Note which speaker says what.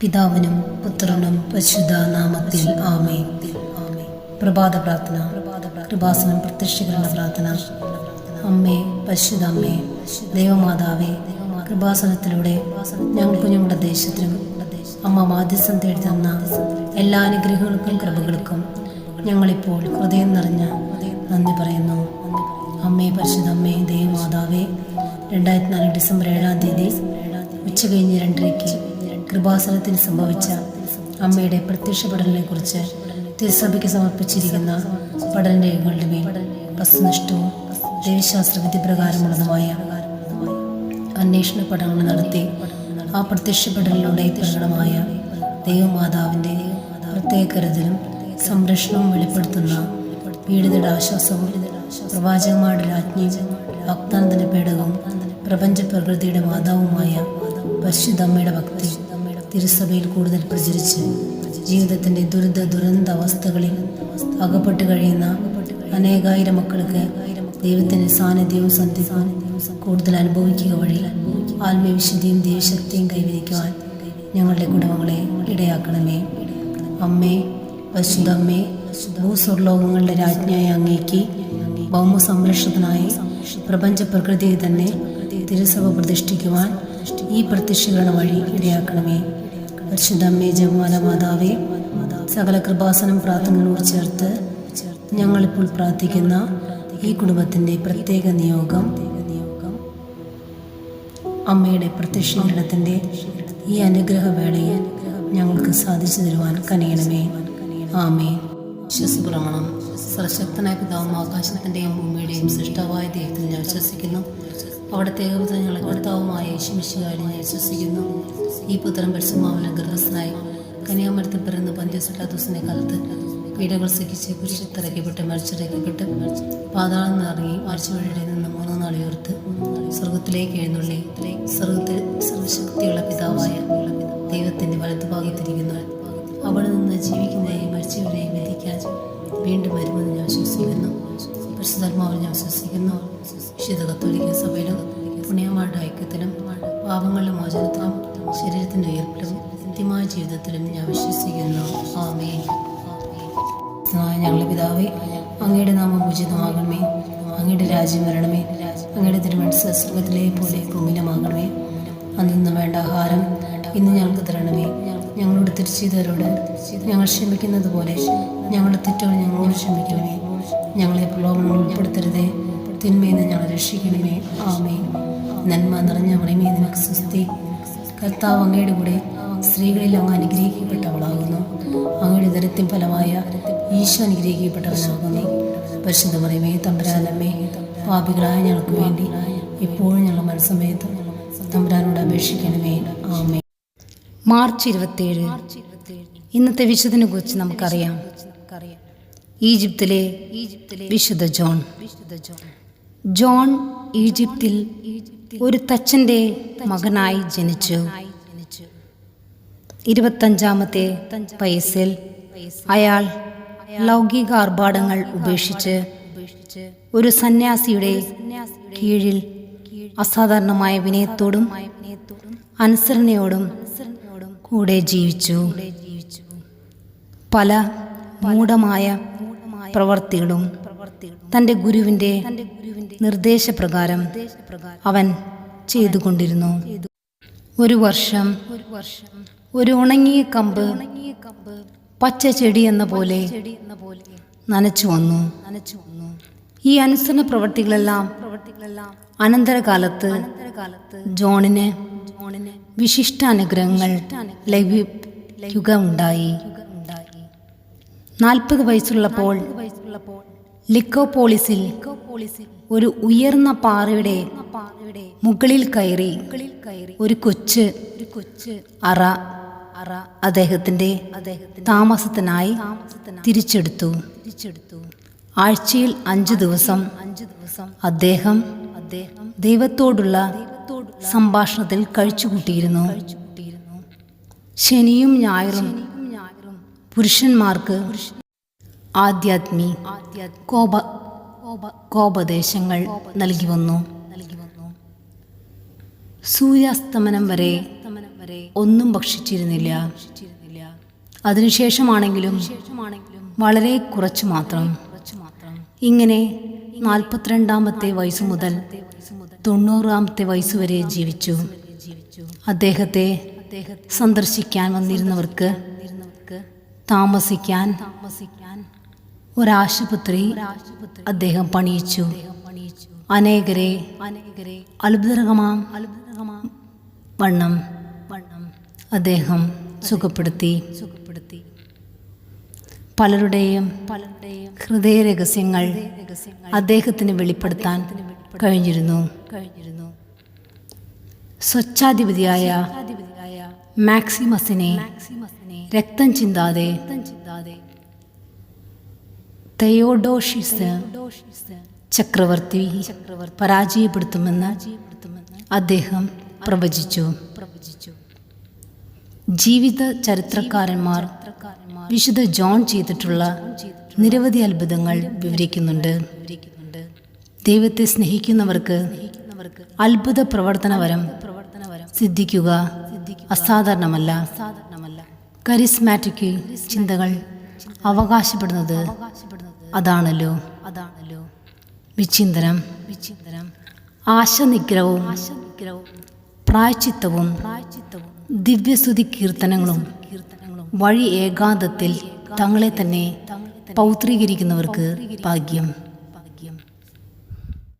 Speaker 1: പിതാവിനും പുത്രനും പരിശുദ്ധ നാമത്തിൽ ആമേൻ. പ്രഭാത പ്രാർത്ഥന. കൃപാസനം പ്രത്യക്ഷീകരണ പ്രാർത്ഥന. അമ്മേ, പരിശുദ്ധ അമ്മേ, ദൈവമാതാവേ, കൃപാസനത്തിലൂടെ ഞങ്ങൾക്കും ഞങ്ങളുടെ ദേശത്തിനും അമ്മ മാധ്യസ്ഥം തേടി തന്ന എല്ലാ അനുഗ്രഹങ്ങൾക്കും കൃപകൾക്കും ഞങ്ങളിപ്പോൾ ഹൃദയം നിറഞ്ഞ നന്ദി പറയുന്നു. അമ്മേ, പരിശുദ്ധ അമ്മേ, ദൈവമാതാവേ, 2004 ഡിസംബർ 7-ാം തീയതി ഉച്ചകഴിഞ്ഞ് 2:30 കൃപാസനത്തിൽ സംഭവിച്ച അമ്മയുടെ പ്രത്യക്ഷപ്പെടലിനെ കുറിച്ച് തിരുസഭയ്ക്ക് സമർപ്പിച്ചിരിക്കുന്ന പഠനരേഖകളുടെ മേൽ വസ്തുനിഷ്ഠവും ദൈവശാസ്ത്ര വിധിപ്രകാരമുള്ളതുമായ അന്വേഷണ പഠനങ്ങൾ നടത്തി ആ പ്രത്യക്ഷപ്പെടലിലൂടെ പ്രകടമായ ദൈവമാതാവിൻ്റെ പ്രത്യേക കരുതലും സംരക്ഷണവും വെളിപ്പെടുത്തുന്ന പീഡിതയുടെ ആശ്വാസവും പ്രവാചകന്മാരുടെ രാജ്ഞിയും വാഗ്ദാനത്തിൻ്റെ പേടകവും പ്രപഞ്ച പ്രകൃതിയുടെ മാതാവുമായ പരിശുദ്ധ അമ്മയുടെ ഭക്തി തിരുസഭയിൽ കൂടുതൽ പ്രചരിച്ച് ജീവിതത്തിൻ്റെ ദുരന്ത അവസ്ഥകളിൽ അകപ്പെട്ട് കഴിയുന്ന അനേകായിരം മക്കൾക്ക് ദൈവത്തിൻ്റെ സാന്നിധ്യവും സന്ധിപ്പും കൂടുതൽ അനുഭവിക്കുക വഴി ആത്മീയവിശുദ്ധിയും ദൈവശക്തിയും കൈവരിക്കുവാൻ ഞങ്ങളുടെ കുടുംബങ്ങളെ ഇടയാക്കണമേ. അമ്മേ, പരിശുദ്ധ അമ്മേ, ഭൂസ്വർലോകങ്ങളുടെ രാജ്ഞിയായ അങ്ങേക്ക് ഭൗമ സംരക്ഷണത്തിനായി പ്രപഞ്ച പ്രകൃതിയെ തന്നെ തിരുസഭ പ്രതിഷ്ഠിക്കുവാൻ ഈ പ്രത്യക്ഷീകരണ വഴി ഇടയാക്കണമേ. പരിശുദ്ധ അമ്മേ, ജപമാല മാതാവേ, സകല കൃപാസനം പ്രാർത്ഥനകളോട് ചേർത്ത് ഞങ്ങളിപ്പോൾ പ്രാർത്ഥിക്കുന്ന ഈ കുടുംബത്തിൻ്റെ പ്രത്യേക നിയോഗം അമ്മയുടെ പ്രത്യക്ഷീകരണത്തിൻ്റെ ഈ അനുഗ്രഹവേളയിൽ ഞങ്ങൾക്ക് സാധിച്ചു തരുവാൻ കനിയണമേ. ആമേൻ. വിശ്വസപ്രമാണം. സർവശക്തനായ പിതാവും ആകാശത്തിൻ്റെയും ഭൂമിയുടെയും സൃഷ്ടാവായ ദൈവത്തിൽ ഞാൻ വിശ്വസിക്കുന്നു. അവിടുത്തെ ഏകപുത്രൻ കർത്താവുമായ യേശുമിശിഹായിൽ ഞാൻ വിശ്വസിക്കുന്നു. ഈ പുത്രൻ പരിശുദ്ധാത്മാവിൽ ഗർഭസ്ഥനായി കന്യാമരത്തിൽ പിറന്ന് പന്തിയോസ് പിലാത്തോസിന്റെ കാലത്ത് പീഡകൾ സഹിച്ച് കുരിശിൽ തറയ്ക്കപ്പെട്ട് മരിച്ചിറക്കപ്പെട്ട് പാതാളം നിറങ്ങി ആഴ്ചവഴിയുടെ നിന്ന് 3 നാൾ ഉയർത്ത് സ്വർഗത്തിലേക്ക് എഴുന്നള്ളി സ്വർഗത്തിൽ സർവശക്തിയുള്ള പിതാവായ ദൈവത്തിൻ്റെ വലത്തുഭാഗത്തിരിക്കുന്നു. അവിടെ നിന്ന് ജീവിക്കുന്നവരെയും മരിച്ചവരെയും വിധിക്കാൻ വീണ്ടും വരുമെന്ന് ഞാൻ വിശ്വസിക്കുന്നു. പരിശുദ്ധാത്മാവിൽ ഞാൻ വിശ്വസിക്കുന്നു. വിശുദ്ധ കത്തോലിക്ക സഭയിലും പുണ്യന്മാരുടെ ഐക്യത്തിലും പാപങ്ങളുടെ മോചനത്തിലും ശരീരത്തിൻ്റെ ഉയർപ്പിലും നിത്യമായ ജീവിതത്തിലും ഞാൻ വിശ്വസിക്കുന്നു. ആമേൻ. ഞങ്ങളുടെ പിതാവേ, അങ്ങയുടെ നാമം ഉചിതമാകണമേ. അങ്ങയുടെ രാജ്യം വരണമേ. അങ്ങയുടെ തിരുമനസ്സ് സ്വർഗ്ഗത്തിലെ പോലെ ഭൂമിയിലുമാകണമേ. അന്ന് വേണ്ട ആഹാരം ഇന്ന് ഞങ്ങൾക്ക് തരണമേ. ഞങ്ങളോട് തെറ്റ് ചെയ്തവരോട് ഞങ്ങൾ ക്ഷമിക്കുന്നത് പോലെ ഞങ്ങളുടെ തെറ്റുകൾ ഞങ്ങളോട് ക്ഷമിക്കണമേ. ഞങ്ങളെ പ്രലോഭനങ്ങൾ ഉൾപ്പെടുത്തരുതേ, തിന്മയിൽ നിന്ന് ഞങ്ങളെ രക്ഷിക്കണമേ. ആമേൻ. നന്മ നിറഞ്ഞ മറിയമേ, നിനക്ക് സ്വസ്തി. കർത്താവ് അങ്ങയുടെ കൂടെ സ്ത്രീകളിൽ അങ്ങ് അനുഗ്രഹിക്കപ്പെട്ടവളാകുന്നു. അങ്ങയുടെ ഉദരത്തിൻ ഫലമായ ഈശോ അനുഗ്രഹിക്കപ്പെട്ടവനാകുന്നു. പരിശുദ്ധ മറിയമേ, തമ്പുരാനമ്മേ, പാപികളായ ഞങ്ങൾക്ക് വേണ്ടി ഇപ്പോഴും ഞങ്ങളുടെ മരണസമയത്ത് തമ്പുരാനോട് അപേക്ഷിക്കണമേ. ആമേൻ. മാർച്ച് 27 ഇന്നത്തെ വിശുദ്ധനെ കുറിച്ച് നമുക്കറിയാം. ഈജിപ്തിലെ വിശുദ്ധ ജോൺ. ജോൺ ഈജിപ്തിൽ ഒരു തച്ചൻ്റെ മകനായി ജനിച്ചു. 25-ാമത്തെ വയസ്സിൽ അയാൾ ലൗകിക ആർഭാടങ്ങൾ ഉപേക്ഷിച്ച് ഒരു സന്യാസിയുടെ കീഴിൽ അസാധാരണമായ വിനയത്തോടും അനുസരണയോടും കൂടെ ജീവിച്ചു. പല മൂഢമായ പ്രവർത്തികളും തൻ്റെ ഗുരുവിൻ്റെ നിർദ്ദേശപ്രകാരം അവൻ ചെയ്തുകൊണ്ടിരുന്നു. ഒരു വർഷം ഒരു ഉണങ്ങിയ കമ്പ് പച്ച ചെടി എന്ന പോലെ നനച്ചു വന്നു. ഈ അനുസരണ പ്രവർത്തികളെല്ലാം അനന്തരകാലത്ത് ജോണിന് വിശിഷ്ടാനുഗ്രഹങ്ങൾ ലഭിക്കുകയുണ്ടായി. 40 വയസ്സുള്ളപ്പോൾ ലിക്കോപോളിസിൽ ഒരു ഉയർന്ന പാറയുടെ മുകളിൽ കയറി ഒരു കൊച്ചു അറ അദ്ദേഹത്തിന്റെ താമസത്തിനായി തിരിച്ചെടുത്തു. ആഴ്ചയിൽ 5 ദിവസം അദ്ദേഹം ദൈവത്തോടുള്ള സംഭാഷണത്തിൽ കഴിച്ചുകൂട്ടിയിരുന്നു. ശനിയും ഞായറും പുരുഷന്മാർക്ക് കോപദേശങ്ങൾ നൽകി വന്നു. സൂര്യാസ്തമനം വരെ ഒന്നും ഭക്ഷിച്ചിരുന്നില്ല. അതിനുശേഷമാണെങ്കിലും വളരെ കുറച്ചു മാത്രം. ഇങ്ങനെ 42-ാമത്തെ വയസ്സു മുതൽ 90-ാമത്തെ വയസ്സുവരെ ജീവിച്ചു. അദ്ദേഹത്തെ സന്ദർശിക്കാൻ വന്നിരുന്നവർക്ക് താമസിക്കാൻ ഒരാശുപത്രി അദ്ദേഹം പണിയിച്ചു. അനേകരെ അത്ഭുതകരമാം വണ്ണം അദ്ദേഹം സുഖപ്പെടുത്തി. പലരുടെയും ഹൃദയ രഹസ്യങ്ങൾ അദ്ദേഹത്തിന് വെളിപ്പെടുത്താൻ കഴിഞ്ഞിരുന്നു. സ്വച്ഛാധിപതിയായ മാക്സിമസിനെ രക്തം ചിന്താതെ തെയോഡോഷ്യസ് ചക്രവർത്തി പരാജയപ്പെടുത്തുമെന്ന് അദ്ദേഹം പ്രവചിച്ചു. ജീവിത ചരിത്രകാരന്മാർ വിശുദ്ധ ജോൺ ചെയ്തിട്ടുള്ള നിരവധി അത്ഭുതങ്ങൾ വിവരിക്കുന്നുണ്ട്. ദൈവത്തെ സ്നേഹിക്കുന്നവർക്ക് അത്ഭുത പ്രവർത്തനവരം സിദ്ധിക്കുക അസാധാരണമല്ല. കരിസ്മാറ്റിക് ചിന്തകൾ അവകാശപ്പെടുന്നത് അതാണല്ലോ. വിചിന്തനം. ആശനിഗ്രഹവും പ്രായശ്ചിത്തവും ദിവ്യസ്തുതി കീർത്തനങ്ങളും വഴി ഏകാന്തത്തിൽ തങ്ങളെ തന്നെ പൗത്രീകരിക്കുന്നവർക്ക് ഭാഗ്യം.